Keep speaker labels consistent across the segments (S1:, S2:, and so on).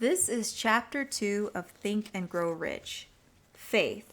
S1: This is Chapter 2 of Think and Grow Rich. Faith.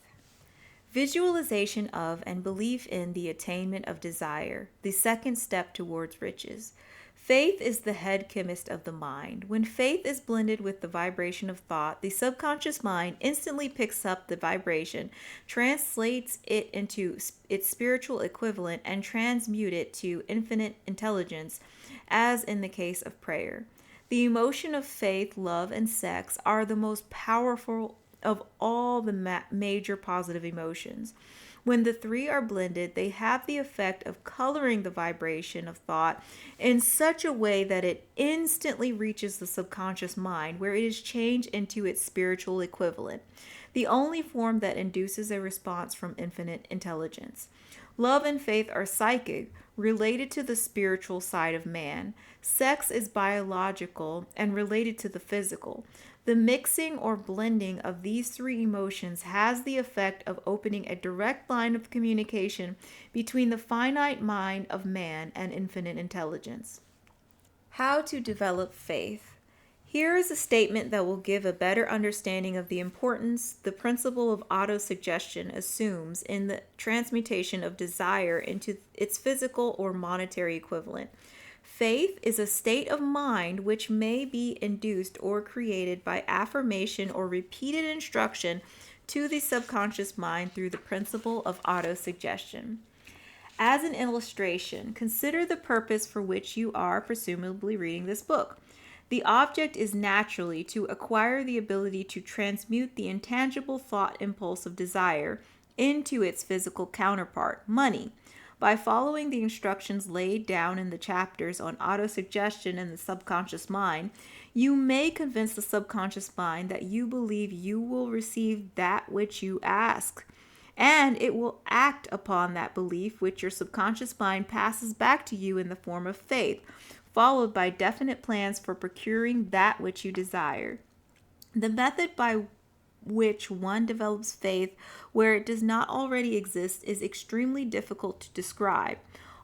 S1: Visualization of and belief in the attainment of desire, the second step towards riches. Faith is the head chemist of the mind. When faith is blended with the vibration of thought, the subconscious mind instantly picks up the vibration, translates it into its spiritual equivalent, and transmutes it to infinite intelligence, as in the case of prayer. The emotion of faith, love, and sex are the most powerful of all the major positive emotions. When the three are blended, they have the effect of coloring the vibration of thought in such a way that it instantly reaches the subconscious mind, where it is changed into its spiritual equivalent, the only form that induces a response from infinite intelligence. Love and faith are psychic, related to the spiritual side of man. Sex is biological and related to the physical. The mixing or blending of these three emotions has the effect of opening a direct line of communication between the finite mind of man and infinite intelligence. How to develop faith. Here is a statement that will give a better understanding of the importance the principle of autosuggestion assumes in the transmutation of desire into its physical or monetary equivalent. Faith is a state of mind which may be induced or created by affirmation or repeated instruction to the subconscious mind through the principle of autosuggestion. As an illustration, consider the purpose for which you are presumably reading this book. The object is naturally to acquire the ability to transmute the intangible thought impulse of desire into its physical counterpart, money. By following the instructions laid down in the chapters on autosuggestion and the subconscious mind, you may convince the subconscious mind that you believe you will receive that which you ask, and it will act upon that belief, which your subconscious mind passes back to you in the form of faith, followed by definite plans for procuring that which you desire. The method by which one develops faith where it does not already exist is extremely difficult to describe.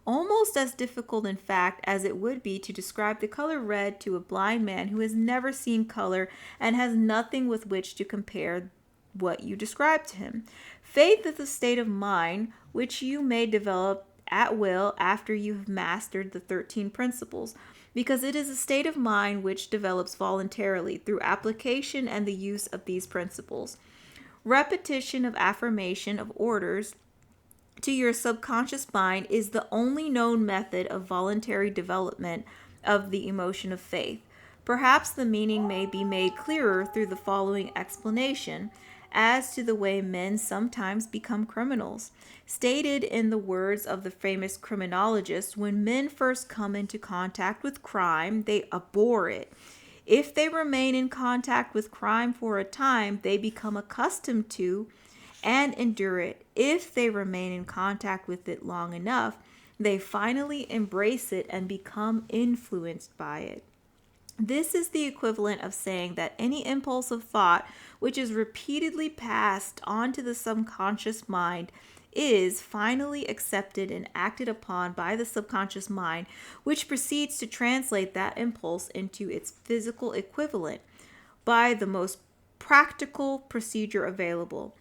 S1: Almost as difficult, in fact, as it would be to describe the color red to a blind man who has never seen color and has nothing with which to compare what you describe to him. Faith is a state of mind which you may develop at will after you have mastered the 13 principles, because it is a state of mind which develops voluntarily through application and the use of these principles. Repetition of affirmation of orders to your subconscious mind is the only known method of voluntary development of the emotion of faith. Perhaps the meaning may be made clearer through the following explanation as to the way men sometimes become criminals. Stated in the words of the famous criminologist, when men first come into contact with crime, they abhor it. If they remain in contact with crime for a time, they become accustomed to and endure it. If they remain in contact with it long enough, they finally embrace it and become influenced by it. This is the equivalent of saying that any impulse of thought which is repeatedly passed on to the subconscious mind is finally accepted and acted upon by the subconscious mind, which proceeds to translate that impulse into its physical equivalent by the most practical procedure available.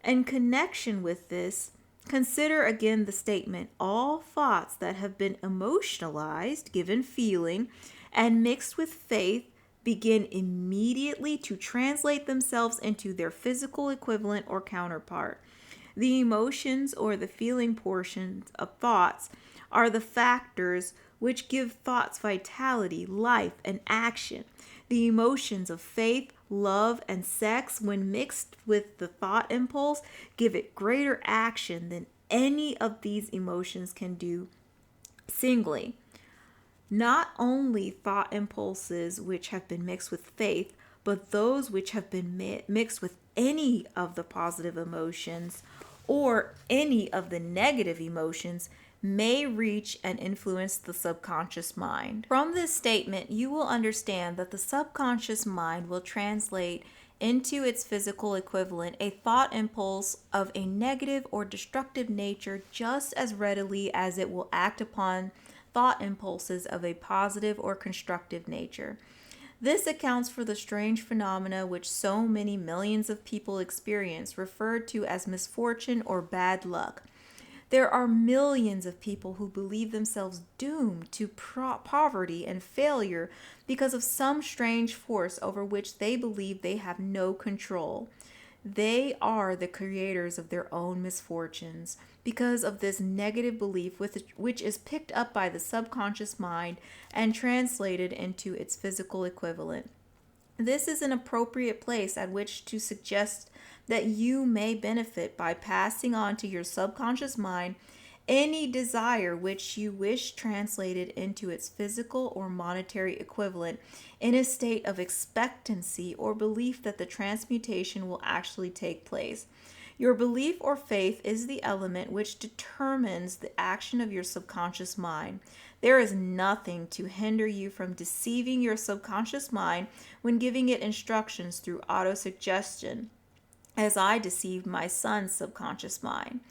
S1: In connection with this, consider again the statement, all thoughts that have been emotionalized, given feeling, and mixed with faith begin immediately to translate themselves into their physical equivalent or counterpart. The emotions or the feeling portions of thoughts are the factors which give thoughts vitality, life, and action. The emotions of faith, love, and sex, when mixed with the thought impulse, give it greater action than any of these emotions can do singly. Not only thought impulses which have been mixed with faith, but those which have been mixed with any of the positive emotions or any of the negative emotions may reach and influence the subconscious mind. From this statement, you will understand that the subconscious mind will translate into its physical equivalent a thought impulse of a negative or destructive nature just as readily as it will act upon thought impulses of a positive or constructive nature. This accounts for the strange phenomena which so many millions of people experience, referred to as misfortune or bad luck. There are millions of people who believe themselves doomed to poverty and failure because of some strange force over which they believe they have no control. They are the creators of their own misfortunes because of this negative belief which is picked up by the subconscious mind and translated into its physical equivalent. This is an appropriate place at which to suggest that you may benefit by passing on to your subconscious mind any desire which you wish translated into its physical or monetary equivalent in a state of expectancy or belief that the transmutation will actually take place. Your belief or faith is the element which determines the action of your subconscious mind. There is nothing to hinder you from deceiving your subconscious mind when giving it instructions through autosuggestion, as I deceived my son's subconscious mind.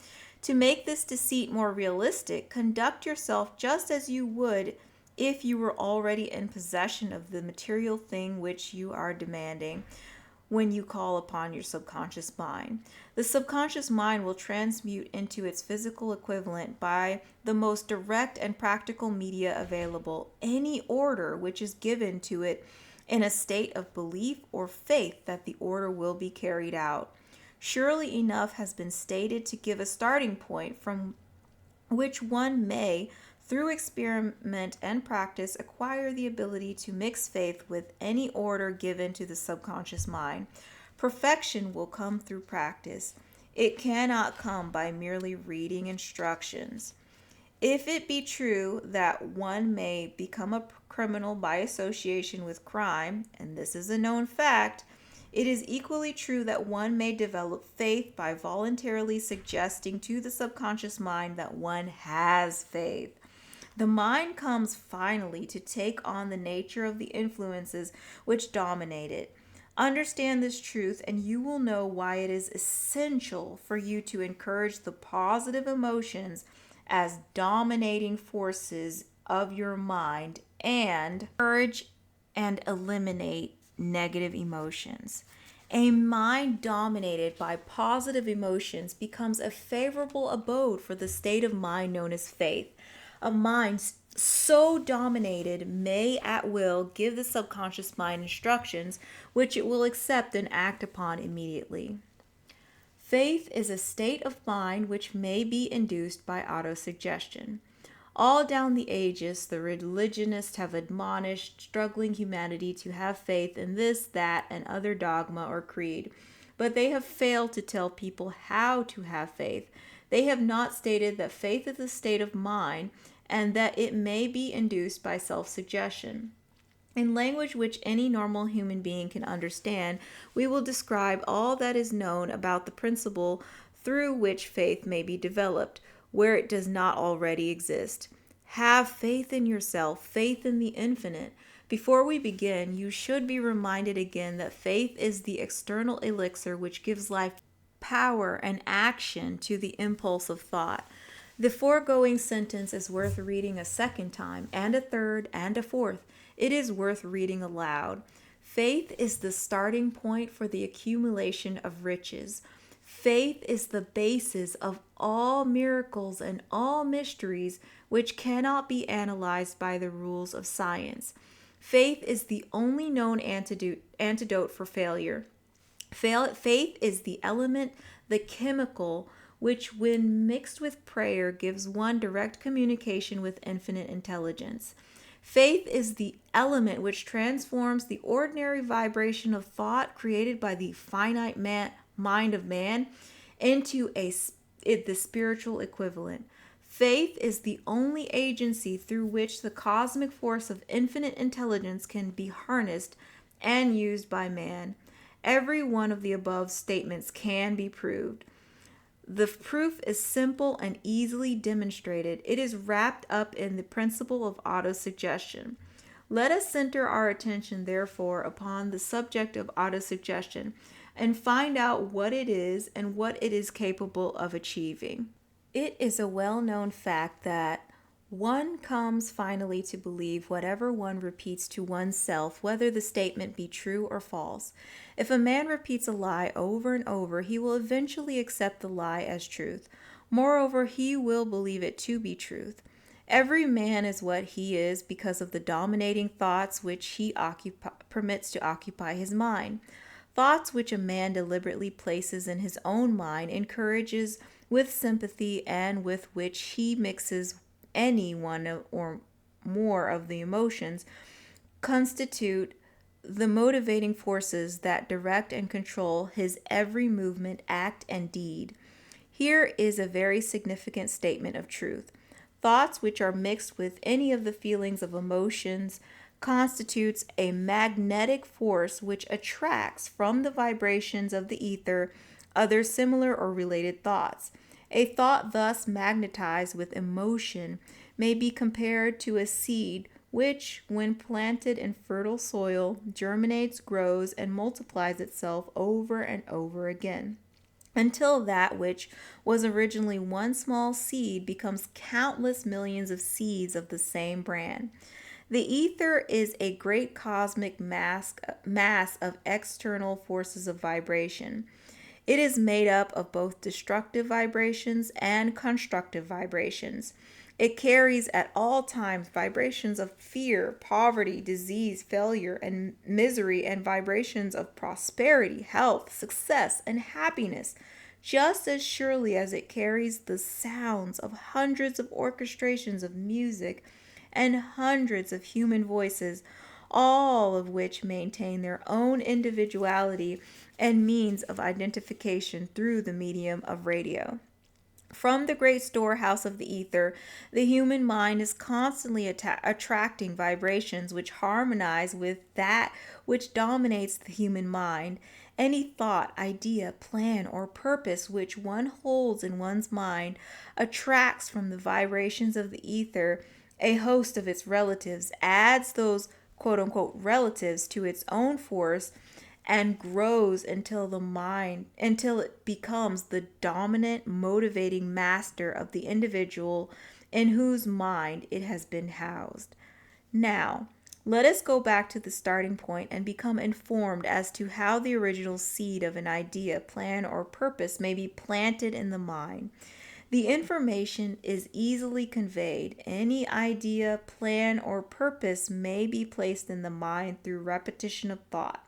S1: To make this deceit more realistic, conduct yourself just as you would if you were already in possession of the material thing which you are demanding when you call upon your subconscious mind. The subconscious mind will transmute into its physical equivalent by the most direct and practical media available any order which is given to it in a state of belief or faith that the order will be carried out. Surely enough has been stated to give a starting point from which one may, through experiment and practice, acquire the ability to mix faith with any order given to the subconscious mind. Perfection will come through practice. It cannot come by merely reading instructions. If it be true that one may become a criminal by association with crime, and this is a known fact, it is equally true that one may develop faith by voluntarily suggesting to the subconscious mind that one has faith. The mind comes finally to take on the nature of the influences which dominate it. Understand this truth, and you will know why it is essential for you to encourage the positive emotions as dominating forces of your mind and encourage and eliminate negative emotions. A mind dominated by positive emotions becomes a favorable abode for the state of mind known as faith. A mind so dominated may at will give the subconscious mind instructions which it will accept and act upon immediately. Faith is a state of mind which may be induced by autosuggestion. All down the ages, the religionists have admonished struggling humanity to have faith in this, that, and other dogma or creed, but they have failed to tell people how to have faith. They have not stated that faith is a state of mind and that it may be induced by self-suggestion. In language which any normal human being can understand, we will describe all that is known about the principle through which faith may be developed, where it does not already exist. Have faith in yourself, faith in the infinite. Before we begin, you should be reminded again that faith is the external elixir which gives life, power, and action to the impulse of thought. The foregoing sentence is worth reading a second time, and a third, and a fourth. It is worth reading aloud. Faith is the starting point for the accumulation of riches. Faith is the basis of all miracles and all mysteries which cannot be analyzed by the rules of science. Faith is the only known antidote for failure. Faith is the element, the chemical, which when mixed with prayer gives one direct communication with infinite intelligence. Faith is the element which transforms the ordinary vibration of thought created by the finite mind of man into the spiritual equivalent. Faith is the only agency through which the cosmic force of infinite intelligence can be harnessed and used by man. Every one of the above statements can be proved. The proof is simple and easily demonstrated. It is wrapped up in the principle of autosuggestion. Let us center our attention, therefore, upon the subject of autosuggestion and find out what it is and what it is capable of achieving. It is a well-known fact that One comes finally to believe whatever one repeats to oneself, whether the statement be true or false. If a man repeats a lie over and over, he will eventually accept the lie as truth. Moreover, he will believe it to be truth. Every man is what he is because of the dominating thoughts which he permits to occupy his mind. Thoughts which a man deliberately places in his own mind, encourages with sympathy, and with which he mixes any one or more of the emotions, constitute the motivating forces that direct and control his every movement, act, and deed. Here is a very significant statement of truth. Thoughts which are mixed with any of the feelings of emotions constitutes a magnetic force which attracts from the vibrations of the ether other similar or related thoughts. A thought thus magnetized with emotion may be compared to a seed which, when planted in fertile soil, germinates, grows, and multiplies itself over and over again, until that which was originally one small seed becomes countless millions of seeds of the same brand. The ether is a great cosmic mass of external forces of vibration. It is made up of both destructive vibrations and constructive vibrations. It carries at all times vibrations of fear, poverty, disease, failure, and misery, and vibrations of prosperity, health, success, and happiness, just as surely as it carries the sounds of hundreds of orchestrations of music and hundreds of human voices, all of which maintain their own individuality and means of identification through the medium of radio. From the great storehouse of the ether, the human mind is constantly attracting vibrations which harmonize with that which dominates the human mind. Any thought, idea, plan, or purpose which one holds in one's mind attracts from the vibrations of the ether a host of its relatives, adds those quote unquote relatives to its own force, and grows until it becomes the dominant motivating master of the individual in whose mind it has been housed. Now, let us go back to the starting point and become informed as to how the original seed of an idea, plan, or purpose may be planted in the mind. The information is easily conveyed. Any idea, plan, or purpose may be placed in the mind through repetition of thought.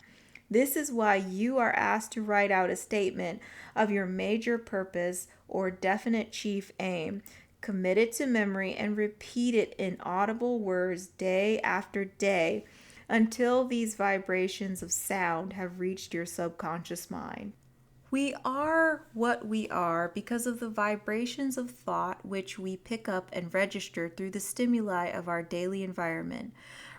S1: This is why you are asked to write out a statement of your major purpose or definite chief aim. Commit it to memory and repeat it in audible words day after day until these vibrations of sound have reached your subconscious mind. We are what we are because of the vibrations of thought which we pick up and register through the stimuli of our daily environment.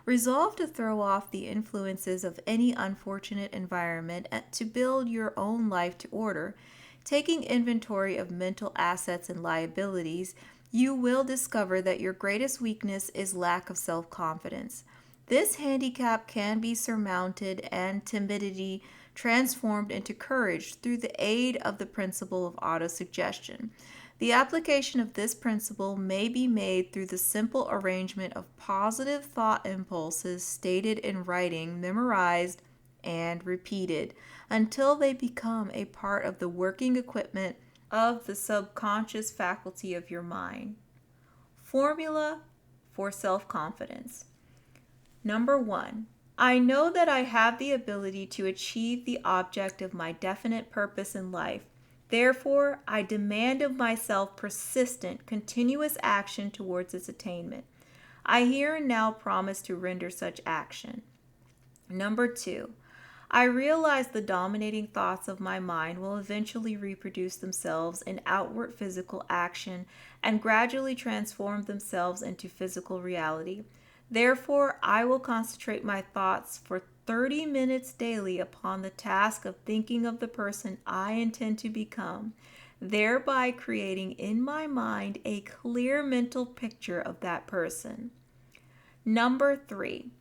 S1: Resolve to throw off the influences of any unfortunate environment and to build your own life to order. Taking inventory of mental assets and liabilities, you will discover that your greatest weakness is lack of self-confidence. This handicap can be surmounted and timidity transformed into courage through the aid of the principle of autosuggestion. The application of this principle may be made through the simple arrangement of positive thought impulses stated in writing, memorized, and repeated until they become a part of the working equipment of the subconscious faculty of your mind. Formula for self-confidence. Number 1. I know that I have the ability to achieve the object of my definite purpose in life. Therefore, I demand of myself persistent, continuous action towards its attainment. I here and now promise to render such action. Number 2. I realize the dominating thoughts of my mind will eventually reproduce themselves in outward physical action and gradually transform themselves into physical reality. Therefore, I will concentrate my thoughts for 30 minutes daily upon the task of thinking of the person I intend to become, thereby creating in my mind a clear mental picture of that person. Number 3.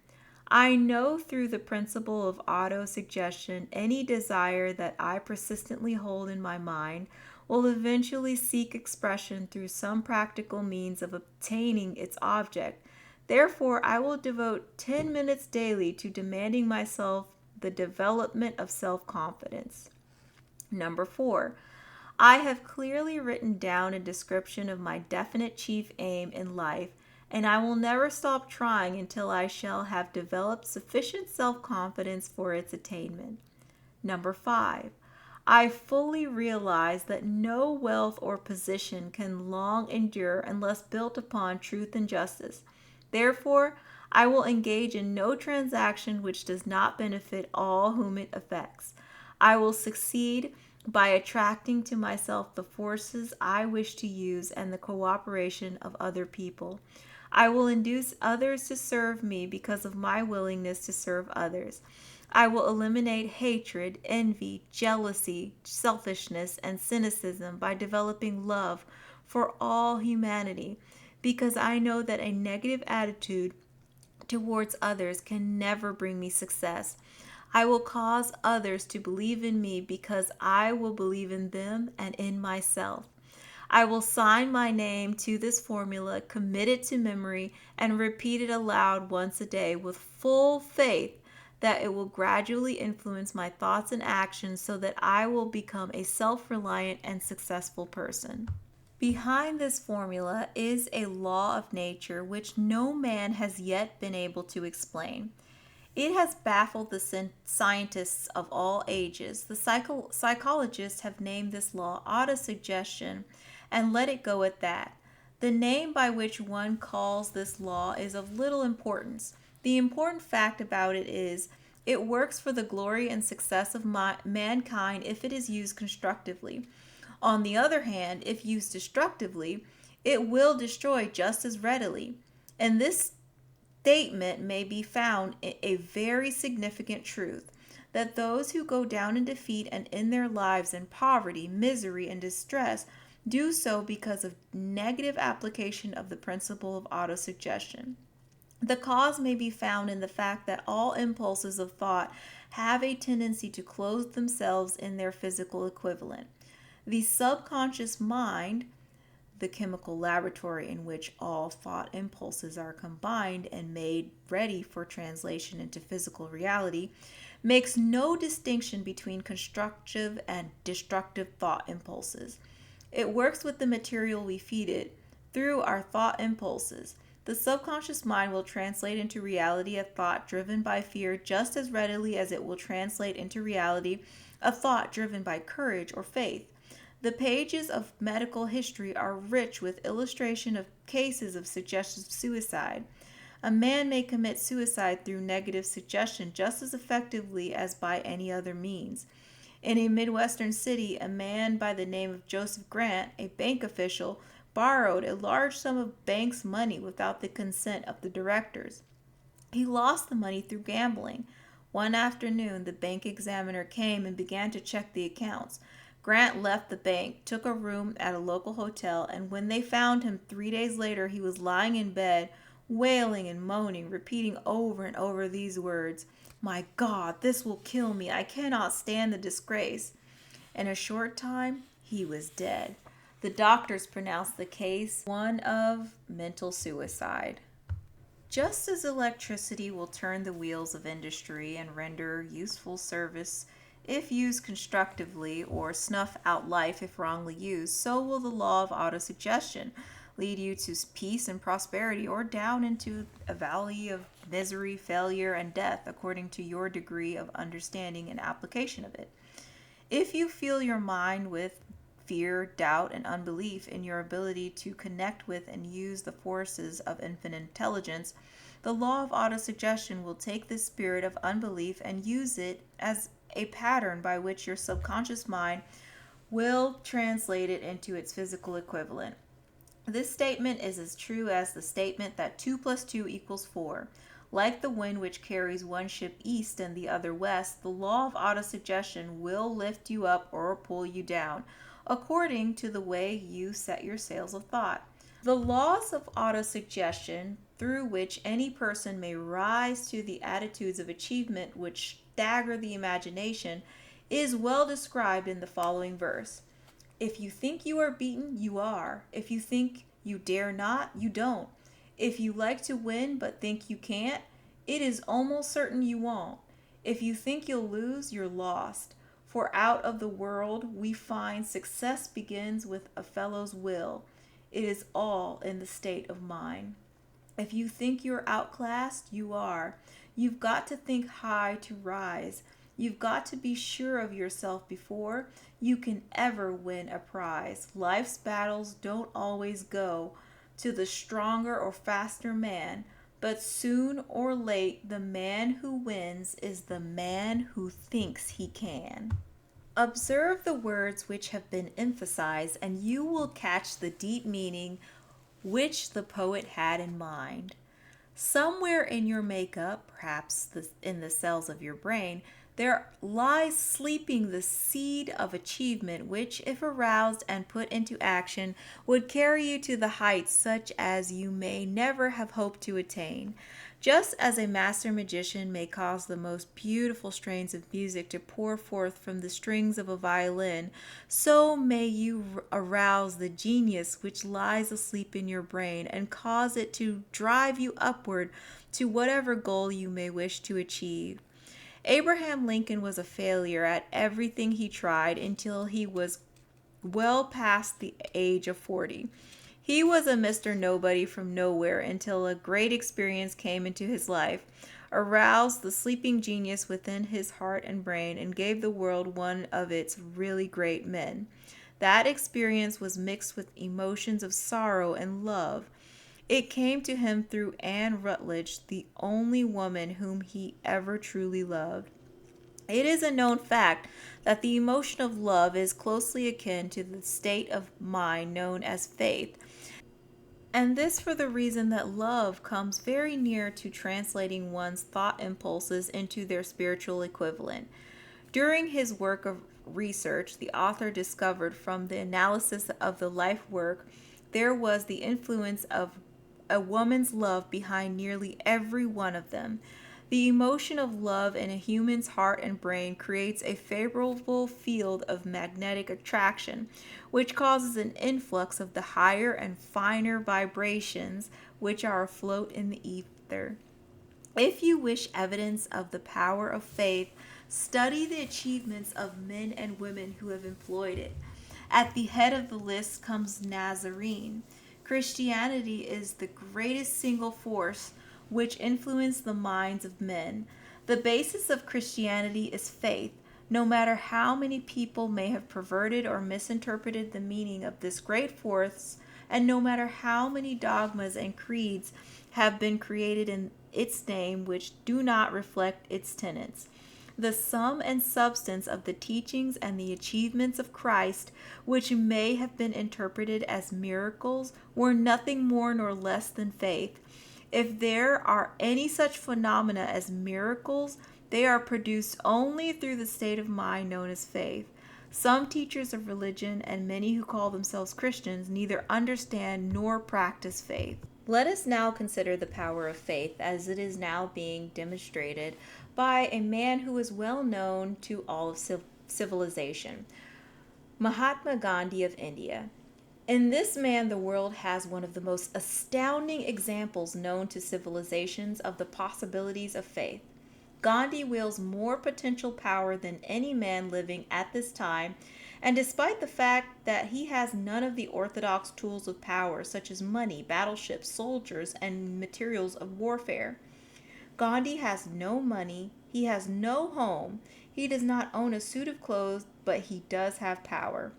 S1: I know through the principle of autosuggestion any desire that I persistently hold in my mind will eventually seek expression through some practical means of obtaining its object. Therefore, I will devote 10 minutes daily to demanding myself the development of self-confidence. Number 4, I have clearly written down a description of my definite chief aim in life, and I will never stop trying until I shall have developed sufficient self-confidence for its attainment. Number 5, I fully realize that no wealth or position can long endure unless built upon truth and justice. Therefore, I will engage in no transaction which does not benefit all whom it affects. I will succeed by attracting to myself the forces I wish to use and the cooperation of other people. I will induce others to serve me because of my willingness to serve others. I will eliminate hatred, envy, jealousy, selfishness, and cynicism by developing love for all humanity, because I know that a negative attitude towards others can never bring me success. I will cause others to believe in me because I will believe in them and in myself. I will sign my name to this formula, commit it to memory, and repeat it aloud once a day with full faith that it will gradually influence my thoughts and actions so that I will become a self-reliant and successful person. Behind this formula is a law of nature which no man has yet been able to explain. It has baffled the scientists of all ages. The psychologists have named this law autosuggestion and let it go at that. The name by which one calls this law is of little importance. The important fact about it is it works for the glory and success of mankind if it is used constructively. On the other hand, if used destructively, it will destroy just as readily. And this statement may be found a very significant truth, that those who go down in defeat and in their lives in poverty, misery, and distress do so because of negative application of the principle of autosuggestion. The cause may be found in the fact that all impulses of thought have a tendency to clothe themselves in their physical equivalent. The subconscious mind, the chemical laboratory in which all thought impulses are combined and made ready for translation into physical reality, makes no distinction between constructive and destructive thought impulses. It works with the material we feed it through our thought impulses. The subconscious mind will translate into reality a thought driven by fear just as readily as it will translate into reality a thought driven by courage or faith. The pages of medical history are rich with illustration of cases of suggestive suicide. A man may commit suicide through negative suggestion just as effectively as by any other means. In a Midwestern city, a man by the name of Joseph Grant, a bank official, borrowed a large sum of bank's money without the consent of the directors. He lost the money through gambling. One afternoon, the bank examiner came and began to check the accounts. Grant left the bank, took a room at a local hotel, and when they found him 3 days later, he was lying in bed, wailing and moaning, repeating over and over these words, "My God, this will kill me. I cannot stand the disgrace." In a short time, he was dead. The doctors pronounced the case one of mental suicide. Just as electricity will turn the wheels of industry and render useful service if used constructively, or snuff out life if wrongly used, so will the law of autosuggestion lead you to peace and prosperity, or down into a valley of misery, failure, and death, according to your degree of understanding and application of it. If you fill your mind with fear, doubt, and unbelief in your ability to connect with and use the forces of infinite intelligence, the law of autosuggestion will take this spirit of unbelief and use it as a pattern by which your subconscious mind will translate it into its physical equivalent. This statement is as true as the statement that 2 plus 2 equals 4. Like the wind which carries one ship east and the other west, the law of autosuggestion will lift you up or pull you down, according to the way you set your sails of thought. The laws of autosuggestion, through which any person may rise to the attitudes of achievement which stagger the imagination, is well described in the following verse. If you think you are beaten, you are. If you think you dare not, you don't. If you like to win but think you can't, it is almost certain you won't. If you think you'll lose, you're lost. For out of the world we find success begins with a fellow's will. It is all in the state of mind. If you think you're outclassed, you are. You've got to think high to rise. You've got to be sure of yourself before you can ever win a prize. Life's battles don't always go to the stronger or faster man, but soon or late, the man who wins is the man who thinks he can. Observe the words which have been emphasized, and you will catch the deep meaning which the poet had in mind. Somewhere in your makeup, perhaps in the cells of your brain, there lies sleeping the seed of achievement which, if aroused and put into action, would carry you to the heights such as you may never have hoped to attain. Just as a master magician may cause the most beautiful strains of music to pour forth from the strings of a violin, so may you arouse the genius which lies asleep in your brain and cause it to drive you upward to whatever goal you may wish to achieve. Abraham Lincoln was a failure at everything he tried until he was well past the age of 40. He was a Mr. Nobody from nowhere until a great experience came into his life, aroused the sleeping genius within his heart and brain, and gave the world one of its really great men. That experience was mixed with emotions of sorrow and love. It came to him through Anne Rutledge, the only woman whom he ever truly loved. It is a known fact that the emotion of love is closely akin to the state of mind known as faith, and this for the reason that love comes very near to translating one's thought impulses into their spiritual equivalent. During his work of research, the author discovered from the analysis of the life work there was the influence of a woman's love behind nearly every one of them. The emotion of love in a human's heart and brain creates a favorable field of magnetic attraction, which causes an influx of the higher and finer vibrations which are afloat in the ether. If you wish evidence of the power of faith, study the achievements of men and women who have employed it. At the head of the list comes Nazarene. Christianity is the greatest single force which influenced the minds of men. The basis of Christianity is faith. No matter how many people may have perverted or misinterpreted the meaning of this great force, and no matter how many dogmas and creeds have been created in its name which do not reflect its tenets, the sum and substance of the teachings and the achievements of Christ, which may have been interpreted as miracles, were nothing more nor less than faith. If there are any such phenomena as miracles, they are produced only through the state of mind known as faith. Some teachers of religion and many who call themselves Christians neither understand nor practice faith. Let us now consider the power of faith as it is now being demonstrated by a man who is well known to all of civilization, Mahatma Gandhi of India. In this man, the world has one of the most astounding examples known to civilizations of the possibilities of faith. Gandhi wields more potential power than any man living at this time, and despite the fact that he has none of the orthodox tools of power, such as money, battleships, soldiers, and materials of warfare. Gandhi has no money, he has no home, he does not own a suit of clothes, but he does have power.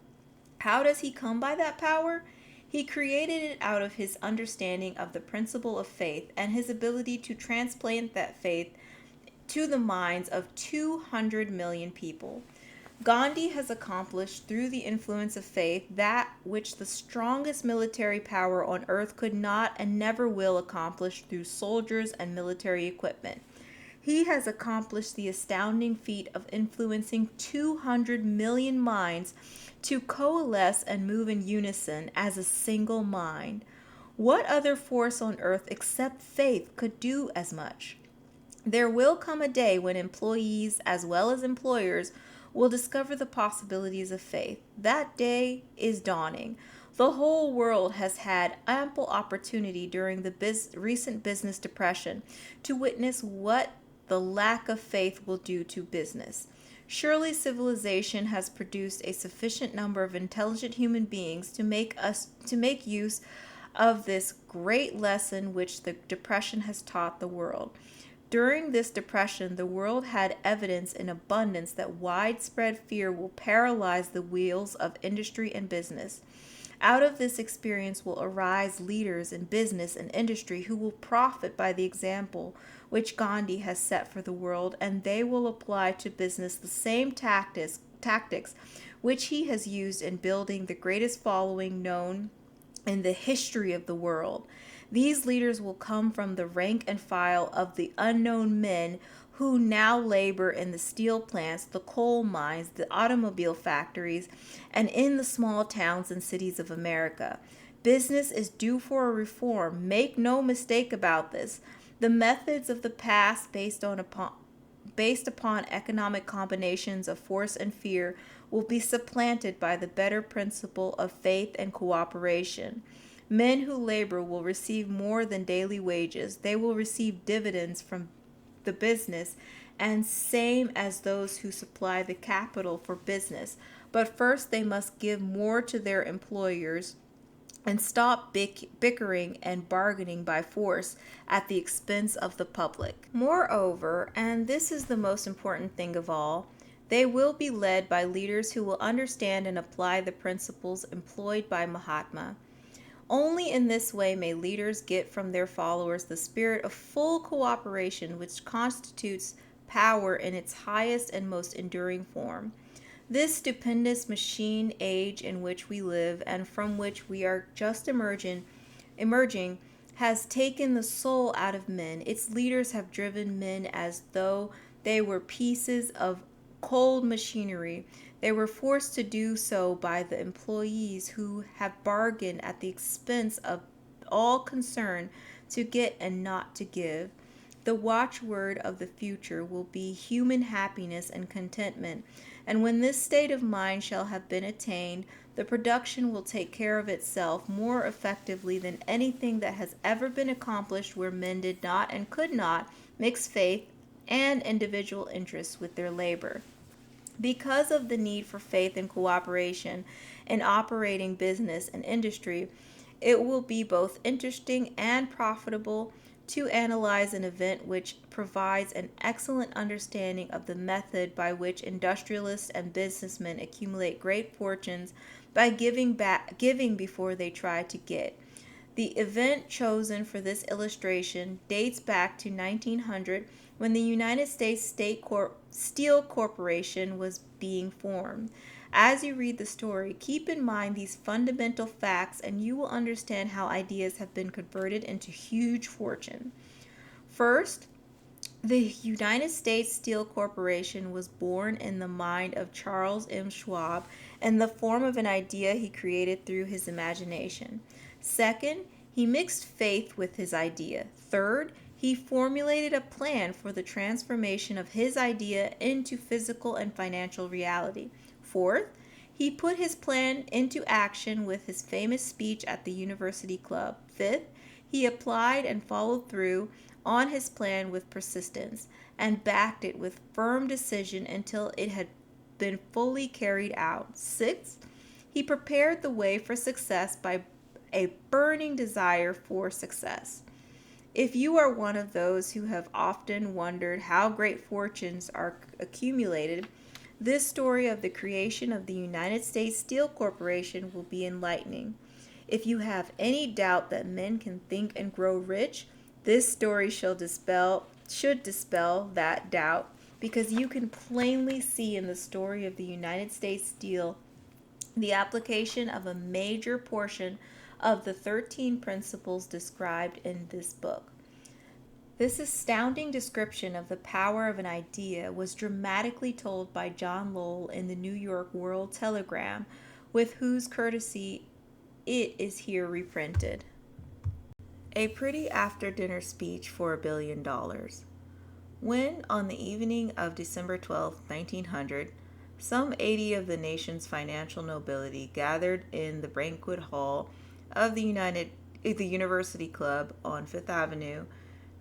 S1: How does he come by that power? He created it out of his understanding of the principle of faith and his ability to transplant that faith to the minds of 200 million people. Gandhi has accomplished through the influence of faith that which the strongest military power on earth could not and never will accomplish through soldiers and military equipment. He has accomplished the astounding feat of influencing 200 million minds to coalesce and move in unison as a single mind. What other force on earth except faith could do as much? There will come a day when employees as well as employers will discover the possibilities of faith. That day is dawning. The whole world has had ample opportunity during the recent business depression to witness what the lack of faith will do to business. Surely civilization has produced a sufficient number of intelligent human beings to make use of this great lesson which the depression has taught the world. During this depression, the world had evidence in abundance that widespread fear will paralyze the wheels of industry and business. Out of this experience will arise leaders in business and industry who will profit by the example which Gandhi has set for the world, and they will apply to business the same tactics which he has used in building the greatest following known in the history of the world. These leaders will come from the rank and file of the unknown men who now labor in the steel plants, the coal mines, the automobile factories, and in the small towns and cities of America. Business is due for a reform. Make no mistake about this. The methods of the past based upon economic combinations of force and fear will be supplanted by the better principle of faith and cooperation. Men who labor will receive more than daily wages. They will receive dividends from the business, and same as those who supply the capital for business. But first they must give more to their employers and stop bickering and bargaining by force at the expense of the public. Moreover, and this is the most important thing of all, they will be led by leaders who will understand and apply the principles employed by Mahatma. Only in this way may leaders get from their followers the spirit of full cooperation which constitutes power in its highest and most enduring form. This stupendous machine age in which we live and from which we are just emerging has taken the soul out of men. Its leaders have driven men as though they were pieces of cold machinery. They were forced to do so by the employees who have bargained at the expense of all concerned to get and not to give. The watchword of the future will be human happiness and contentment, and when this state of mind shall have been attained, the production will take care of itself more effectively than anything that has ever been accomplished where men did not and could not mix faith and individual interests with their labor. Because of the need for faith and cooperation in operating business and industry, it will be both interesting and profitable to analyze an event which provides an excellent understanding of the method by which industrialists and businessmen accumulate great fortunes by giving before they try to get. The event chosen for this illustration dates back to 1900, when the United States Steel Corporation was being formed. As you read the story, keep in mind these fundamental facts and you will understand how ideas have been converted into huge fortune. First, the United States Steel Corporation was born in the mind of Charles M. Schwab in the form of an idea he created through his imagination. Second, he mixed faith with his idea. Third, he formulated a plan for the transformation of his idea into physical and financial reality. Fourth, he put his plan into action with his famous speech at the University Club. Fifth, he applied and followed through on his plan with persistence and backed it with firm decision until it had been fully carried out. Sixth, he prepared the way for success by a burning desire for success. If you are one of those who have often wondered how great fortunes are accumulated, this story of the creation of the United States Steel Corporation will be enlightening. If you have any doubt that men can think and grow rich, this story should dispel that doubt, because you can plainly see in the story of the United States Steel the application of a major portion of the 13 principles described in this book. This astounding description of the power of an idea was dramatically told by John Lowell in the New York World Telegram, with whose courtesy it is here reprinted. A pretty after-dinner speech for $1 billion. When, on the evening of December 12, 1900, Some 80 of the nation's financial nobility gathered in the banquet hall of the University Club on Fifth Avenue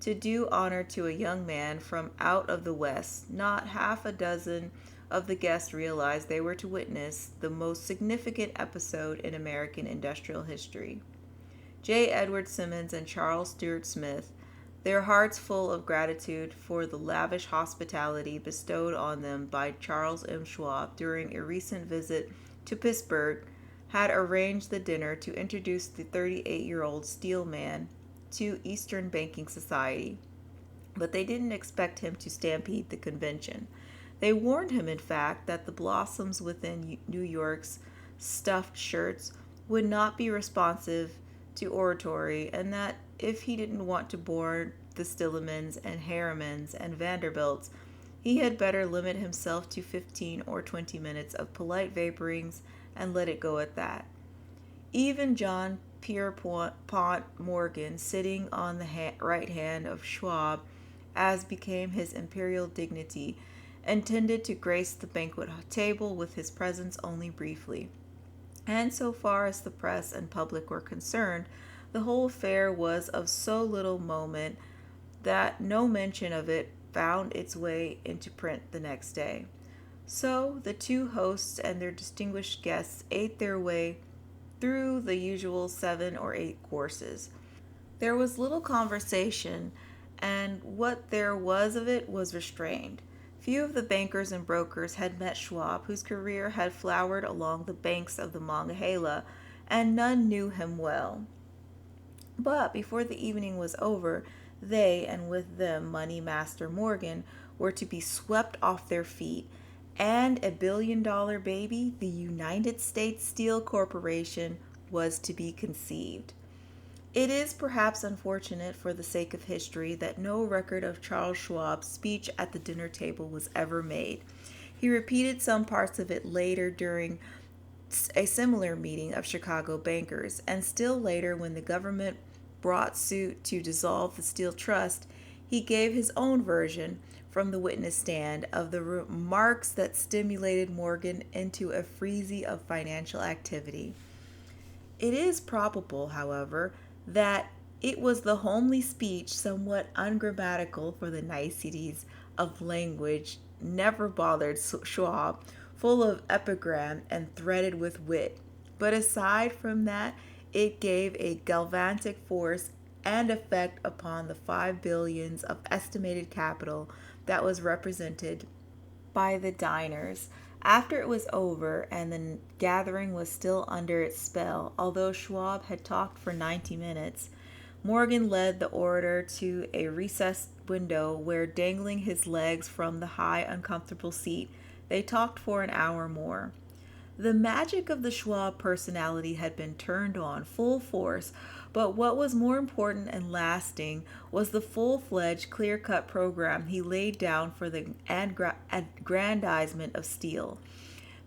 S1: to do honor to a young man from out of the West. Not half a dozen of the guests realized they were to witness the most significant episode in American industrial history. J. Edward Simmons and Charles Stewart Smith, their hearts full of gratitude for the lavish hospitality bestowed on them by Charles M. Schwab during a recent visit to Pittsburgh, had arranged the dinner to introduce the 38-year-old steel man to Eastern banking society. But they didn't expect him to stampede the convention. They warned him, in fact, that the blossoms within New York's stuffed shirts would not be responsive to oratory, and that if he didn't want to bore the Stillemans and Harrimans and Vanderbilts, he had better limit himself to 15 or 20 minutes of polite vaporings and let it go at that. Even John Pierpont Morgan, sitting on the right hand of Schwab, as became his imperial dignity, intended to grace the banquet table with his presence only briefly. And so far as the press and public were concerned, the whole affair was of so little moment that no mention of it found its way into print the next day. So the two hosts and their distinguished guests ate their way through the usual 7 or 8 courses. There was little conversation, and what there was of it was restrained. Few of the bankers and brokers had met Schwab, whose career had flowered along the banks of the Monongahela, and none knew him well. But before the evening was over, they, and with them Money Master Morgan, were to be swept off their feet, and a billion-dollar baby, the United States Steel Corporation, was to be conceived. It is perhaps unfortunate for the sake of history that no record of Charles Schwab's speech at the dinner table was ever made. He repeated some parts of it later during a similar meeting of Chicago bankers, and still later when the government brought suit to dissolve the Steel Trust, he gave his own version from the witness stand of the remarks that stimulated Morgan into a frenzy of financial activity. It is probable, however, that it was the homely speech, somewhat ungrammatical for the niceties of language, never bothered Schwab, full of epigram and threaded with wit. But aside from that, it gave a galvanic force and effect upon the 5 billions of estimated capital that was represented by the diners. After it was over and the gathering was still under its spell, although Schwab had talked for 90 minutes, Morgan led the orator to a recessed window where, dangling his legs from the high, uncomfortable seat, they talked for an hour more. The magic of the Schwab personality had been turned on full force, but what was more important and lasting was the full-fledged, clear-cut program he laid down for the aggrandizement of steel.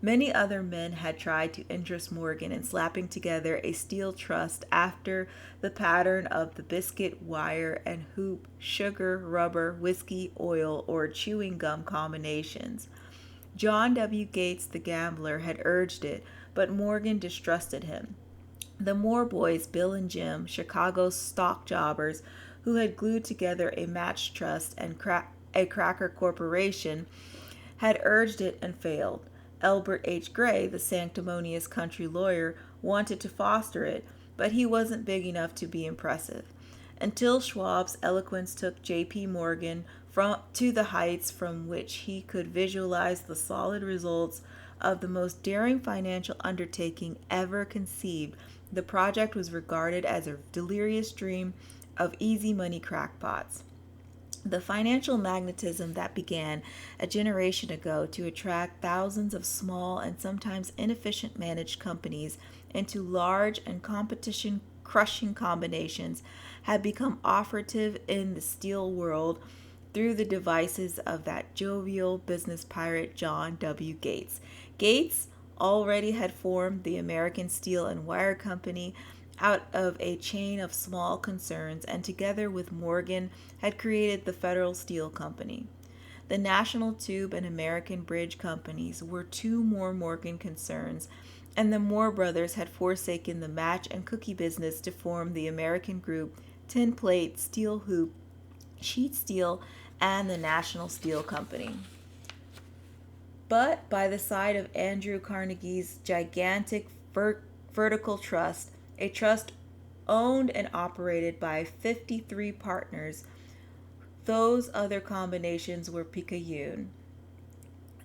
S1: Many other men had tried to interest Morgan in slapping together a steel trust after the pattern of the biscuit, wire, and hoop, sugar, rubber, whiskey, oil, or chewing gum combinations. John W. Gates, the gambler, had urged it, but Morgan distrusted him. The Moore boys, Bill and Jim, Chicago's stock jobbers, who had glued together a match trust and a cracker corporation, had urged it and failed. Elbert H. Gray, the sanctimonious country lawyer, wanted to foster it, but he wasn't big enough to be impressive. Until Schwab's eloquence took J.P. Morgan to the heights from which he could visualize the solid results of the most daring financial undertaking ever conceived, the project was regarded as a delirious dream of easy money crackpots. The financial magnetism that began a generation ago to attract thousands of small and sometimes inefficient managed companies into large and competition-crushing combinations had become operative in the steel world through the devices of that jovial business pirate John W. Gates. Gates already had formed the American Steel and Wire Company out of a chain of small concerns, and together with Morgan had created the Federal Steel Company. The National Tube and American Bridge Companies were two more Morgan concerns, and the Moore brothers had forsaken the match and cookie business to form the American Group, Tin Plate, Steel Hoop, Sheet Steel, and the National Steel Company. But by the side of Andrew Carnegie's gigantic vertical trust, a trust owned and operated by 53 partners, those other combinations were picayune.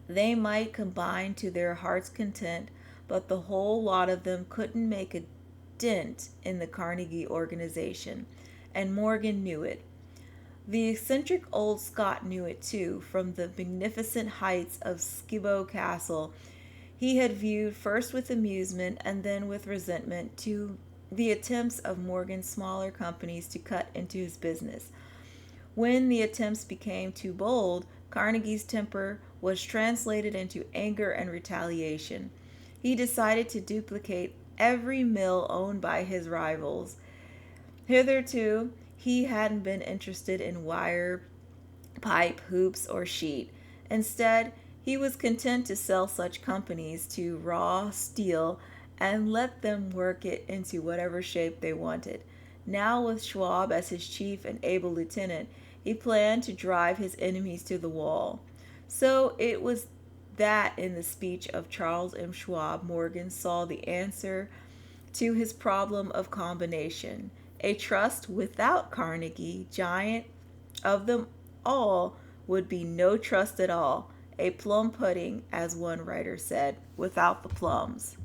S1: They might combine to their heart's content, but the whole lot of them couldn't make a dent in the Carnegie organization, and Morgan knew it. The eccentric old Scot knew it too. From the magnificent heights of Skibo Castle, he had viewed first with amusement and then with resentment to the attempts of Morgan's smaller companies to cut into his business. When the attempts became too bold, Carnegie's temper was translated into anger and retaliation. He decided to duplicate every mill owned by his rivals. Hitherto, he hadn't been interested in wire, pipe, hoops, or sheet. Instead, he was content to sell such companies to raw steel and let them work it into whatever shape they wanted. Now, with Schwab as his chief and able lieutenant, he planned to drive his enemies to the wall. So it was that in the speech of Charles M. Schwab, Morgan saw the answer to his problem of combination. A trust without Carnegie, giant of them all, would be no trust at all. A plum pudding, as one writer said, without the plums.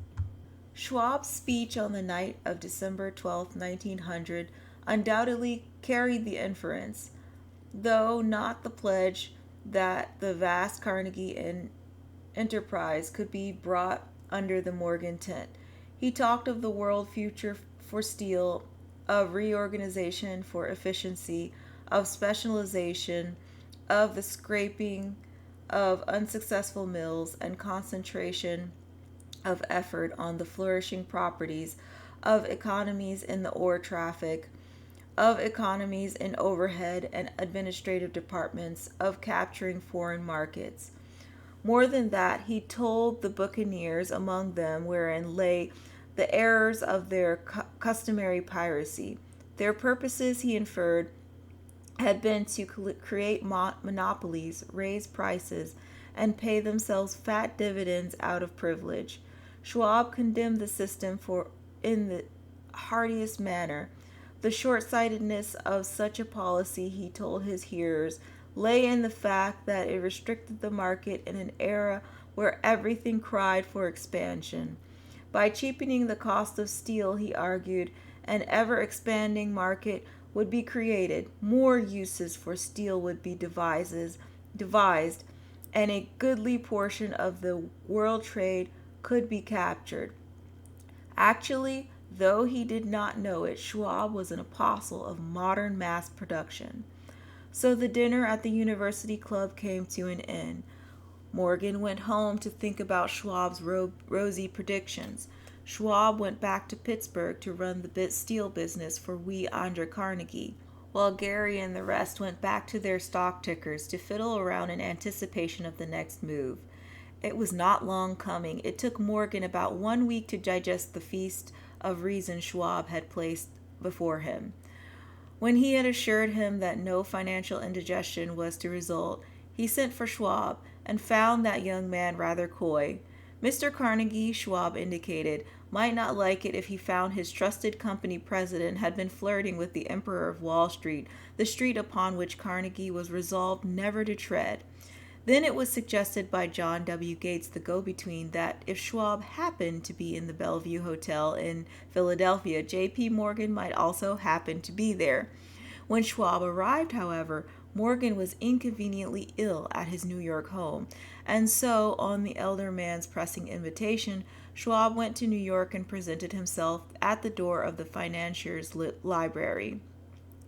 S1: Schwab's speech on the night of December 12, 1900, undoubtedly carried the inference, though not the pledge, that the vast Carnegie enterprise could be brought under the Morgan tent. He talked of the world future for steel, of reorganization for efficiency, of specialization, of the scraping of unsuccessful mills, and concentration of effort on the flourishing properties, of economies in the ore traffic, of economies in overhead and administrative departments, of capturing foreign markets. More than that, he told the buccaneers, among them wherein lay the errors of their customary piracy. Their purposes, he inferred, had been to create monopolies, raise prices, and pay themselves fat dividends out of privilege. Schwab condemned the system in the heartiest manner. The short-sightedness of such a policy, he told his hearers, lay in the fact that it restricted the market in an era where everything cried for expansion. By cheapening the cost of steel, he argued, an ever-expanding market would be created, more uses for steel would be devised, and a goodly portion of the world trade could be captured. Actually, though he did not know it, Schwab was an apostle of modern mass production. So the dinner at the University Club came to an end. Morgan went home to think about Schwab's rosy predictions. Schwab went back to Pittsburgh to run the steel business for wee Andrew Carnegie, while Gary and the rest went back to their stock tickers to fiddle around in anticipation of the next move. It was not long coming. It took Morgan about 1 week to digest the feast of reason Schwab had placed before him. When he had assured him that no financial indigestion was to result, he sent for Schwab and found that young man rather coy. Mr. Carnegie, Schwab indicated, might not like it if he found his trusted company president had been flirting with the Emperor of Wall Street, the street upon which Carnegie was resolved never to tread. Then it was suggested by John W. Gates, the go-between, that if Schwab happened to be in the Bellevue Hotel in Philadelphia, J.P. Morgan might also happen to be there. When Schwab arrived, however, Morgan was inconveniently ill at his New York home, and so, on the elder man's pressing invitation, Schwab went to New York and presented himself at the door of the financier's library.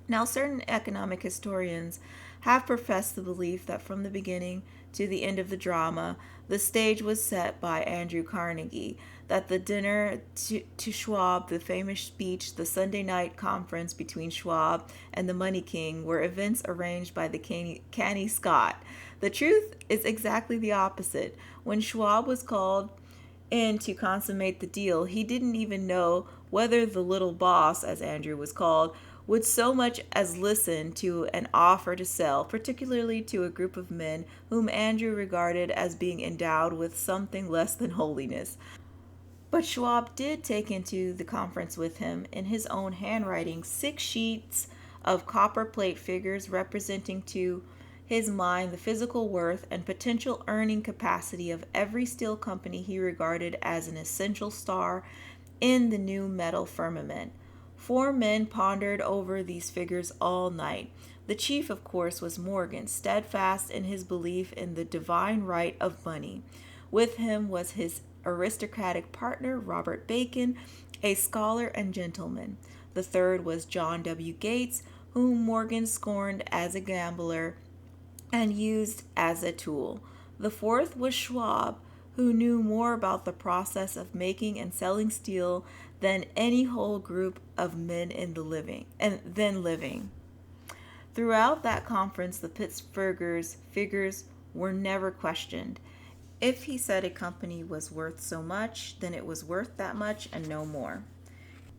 S1: Now, certain economic historians have professed the belief that from the beginning to the end of the drama, the stage was set by Andrew Carnegie, that the dinner to Schwab, the famous speech, the Sunday night conference between Schwab and the Money King were events arranged by the canny Scot, The truth is exactly the opposite. When Schwab was called in to consummate the deal, he didn't even know whether the little boss, as Andrew was called, would so much as listen to an offer to sell, particularly to a group of men whom Andrew regarded as being endowed with something less than holiness. But Schwab did take into the conference with him, in his own handwriting, 6 sheets of copper plate figures representing to his mind the physical worth and potential earning capacity of every steel company he regarded as an essential star in the new metal firmament. 4 men pondered over these figures all night. The chief, of course, was Morgan, steadfast in his belief in the divine right of money. With him was his aristocratic partner, Robert Bacon, a scholar and gentleman. The third was John W. Gates, whom Morgan scorned as a gambler and used as a tool. The fourth was Schwab, who knew more about the process of making and selling steel than any whole group of men in the living. Throughout that conference, the Pittsburghers' figures were never questioned. If he said a company was worth so much, then it was worth that much and no more.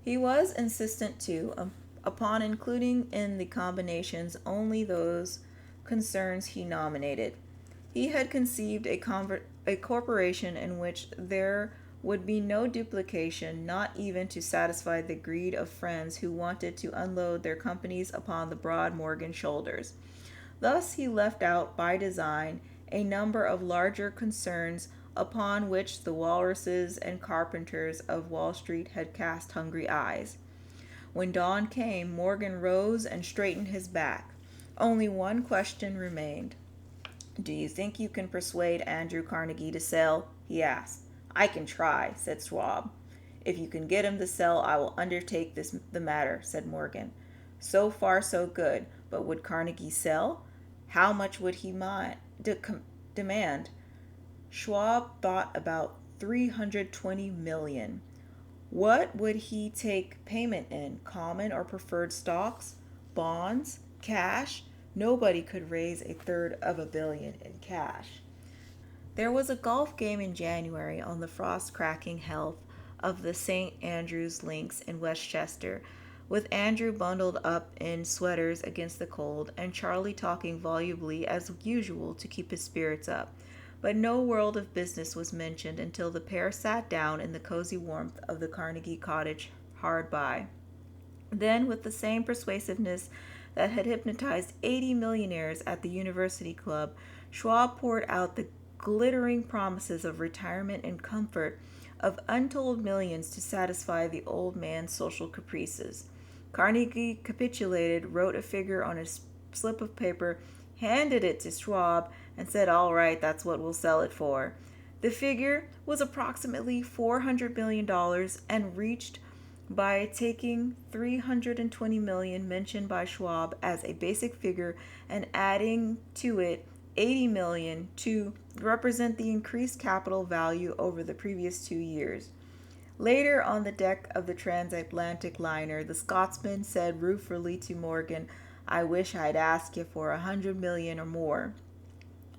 S1: He was insistent, too, upon including in the combinations only those concerns he nominated. He had conceived a corporation in which there would be no duplication, not even to satisfy the greed of friends who wanted to unload their companies upon the broad Morgan shoulders. Thus he left out, by design, a number of larger concerns upon which the walruses and carpenters of Wall Street had cast hungry eyes. When dawn came, Morgan rose and straightened his back. Only one question remained. "Do you think you can persuade Andrew Carnegie to sell?" he asked. "I can try," said Schwab. "If you can get him to sell, I will undertake the matter," said Morgan. So far, so good. But would Carnegie sell? How much would he demand? Schwab thought about 320 million. What would he take payment in? Common or preferred stocks? Bonds? Cash? Nobody could raise $1/3 billion in cash. There was a golf game in January on the frost-cracking heath of the St. Andrew's Links in Westchester, with Andrew bundled up in sweaters against the cold, and Charlie talking volubly as usual to keep his spirits up. But no world of business was mentioned until the pair sat down in the cozy warmth of the Carnegie cottage hard by. Then, with the same persuasiveness that had hypnotized 80 millionaires at the University Club, Schwab poured out the glittering promises of retirement and comfort, of untold millions to satisfy the old man's social caprices. Carnegie capitulated, wrote a figure on a slip of paper, handed it to Schwab, and said, "All right, that's what we'll sell it for." The figure was approximately $400 million and reached by taking 320 million mentioned by Schwab as a basic figure and adding to it 80 million to represent the increased capital value over the previous 2 years. Later, on the deck of the transatlantic liner, the Scotsman said ruefully to Morgan, "I wish I'd asked you for 100 million or more."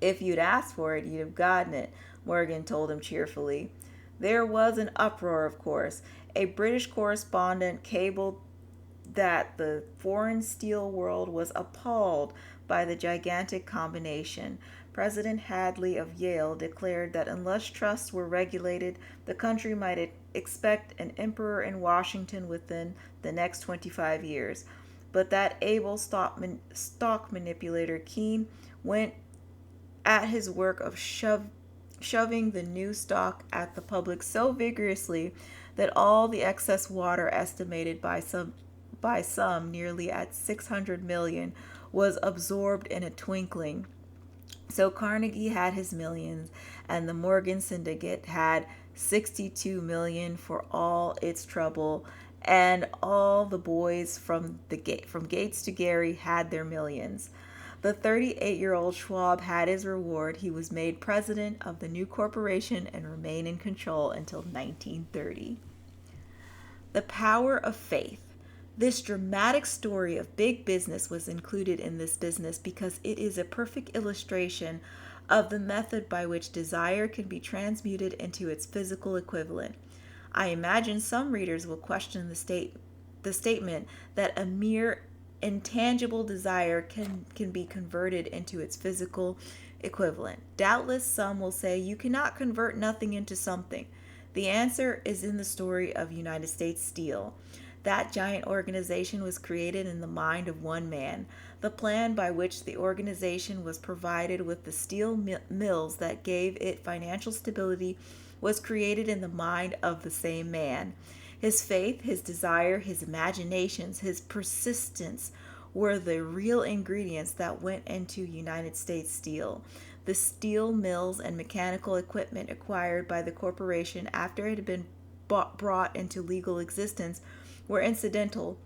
S1: "If you'd asked for it, you'd have gotten it," Morgan told him cheerfully. There was an uproar, of course. A British correspondent cabled that the foreign steel world was appalled by the gigantic combination. President Hadley of Yale declared that unless trusts were regulated, the country might expect an emperor in Washington within the next 25 years. But that able stock manipulator Keene went at his work of shoving the new stock at the public so vigorously that all the excess water, estimated by some nearly at 600 million, was absorbed in a twinkling. So Carnegie had his millions, and the Morgan Syndicate had 62 million for all its trouble, and all the boys from Gates to Gary had their millions. The 38-year-old Schwab had his reward. He was made president of the new corporation and remained in control until 1930. The power of faith. This dramatic story of big business was included in this business because it is a perfect illustration of the method by which desire can be transmuted into its physical equivalent. I imagine some readers will question the statement that a mere intangible desire can be converted into its physical equivalent. Doubtless some will say you cannot convert nothing into something. The answer is in the story of United States Steel. That giant organization was created in the mind of one man. The plan by which the organization was provided with the steel mills that gave it financial stability was created in the mind of the same man. His faith, his desire, his imaginations, his persistence were the real ingredients that went into United States Steel. The steel mills and mechanical equipment acquired by the corporation after it had been brought into legal existence were incidental,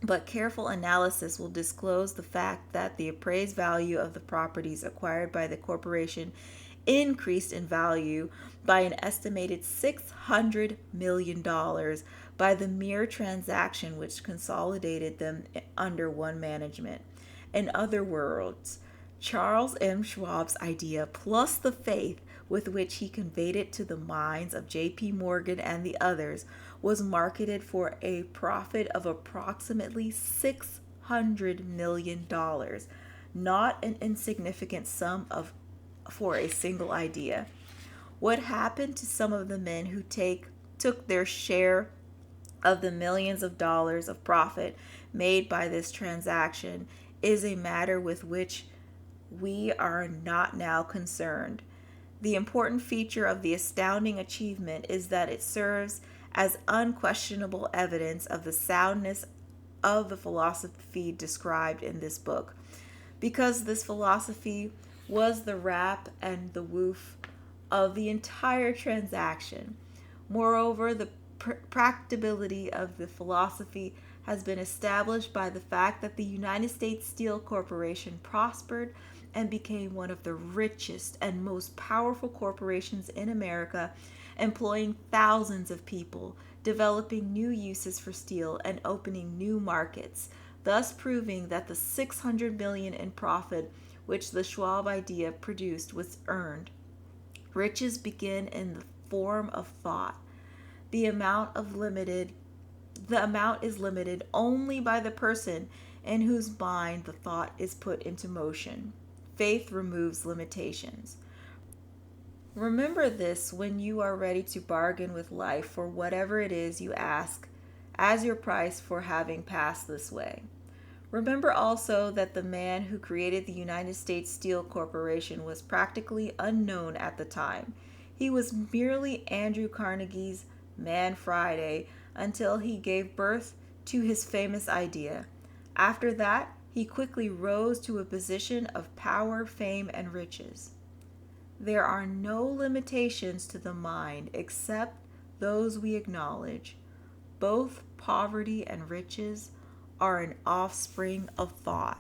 S1: but careful analysis will disclose the fact that the appraised value of the properties acquired by the corporation increased in value by an estimated $600 million by the mere transaction which consolidated them under one management. In other words, Charles M. Schwab's idea, plus the faith with which he conveyed it to the minds of J.P. Morgan and the others, was marketed for a profit of approximately $600 million, not an insignificant sum for a single idea. What happened to some of the men who took their share of the millions of dollars of profit made by this transaction is a matter with which we are not now concerned. The important feature of the astounding achievement is that it serves as unquestionable evidence of the soundness of the philosophy described in this book, because this philosophy was the rap and the woof of the entire transaction. Moreover, the practicability of the philosophy has been established by the fact that the United States Steel Corporation prospered and became one of the richest and most powerful corporations in America, employing thousands of people, developing new uses for steel, and opening new markets, thus proving that the $600 million in profit which the Schwab idea produced was earned. Riches begin in the form of thought. The amount is limited only by the person in whose mind the thought is put into motion. Faith removes limitations. Remember this when you are ready to bargain with life for whatever it is you ask as your price for having passed this way. Remember also that the man who created the United States Steel Corporation was practically unknown at the time. He was merely Andrew Carnegie's Man Friday until he gave birth to his famous idea. After that, he quickly rose to a position of power, fame, and riches. There are no limitations to the mind except those we acknowledge. Both poverty and riches are an offspring of thought.